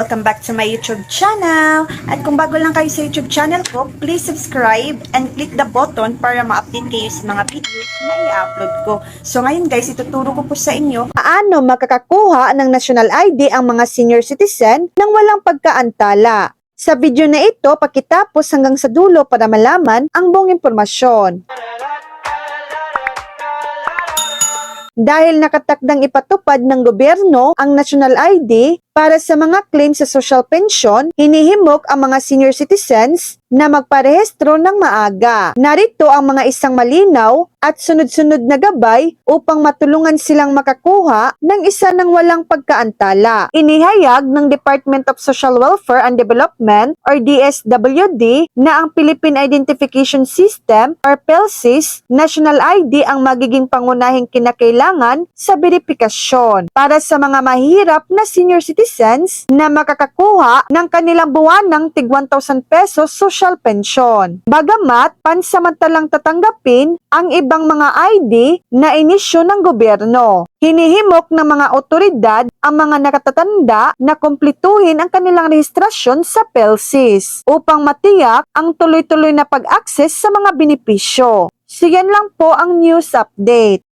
Welcome back to my YouTube channel. At kung bago lang kayo sa YouTube channel ko, please subscribe and click the button para ma-update kayo sa mga videos na i-upload ko. So ngayon guys, ituturo ko po sa inyo paano makakakuha ng national ID ang mga senior citizen nang walang pagkaantala. Sa video na ito, pakitapos hanggang sa dulo para malaman ang buong impormasyon. Dahil nakatakdang ipatupad ng gobyerno ang national ID para sa mga claim sa social pension, hinihimok ang mga senior citizens na magparehistro ng maaga. Narito ang mga isang malinaw at sunod-sunod na gabay upang matulungan silang makakuha ng isa ng walang pagkaantala. Inihayag ng Department of Social Welfare and Development or DSWD na ang Philippine Identification System or PhilSys National ID ang magiging pangunahing kinakailangan sa beripikasyon para sa mga mahirap na senior citizens na makakakuha ng kanilang buwanang tig 1,000 pesos social pension. Bagamat pansamantalang tatanggapin ang ibang mga ID na inisyo ng gobyerno. Hinihimok ng mga otoridad ang mga nakatatanda na kumpletuhin ang kanilang rehistrasyon sa PhilSys upang matiyak ang tuloy-tuloy na pag-access sa mga benepisyo. So yan lang po ang news update.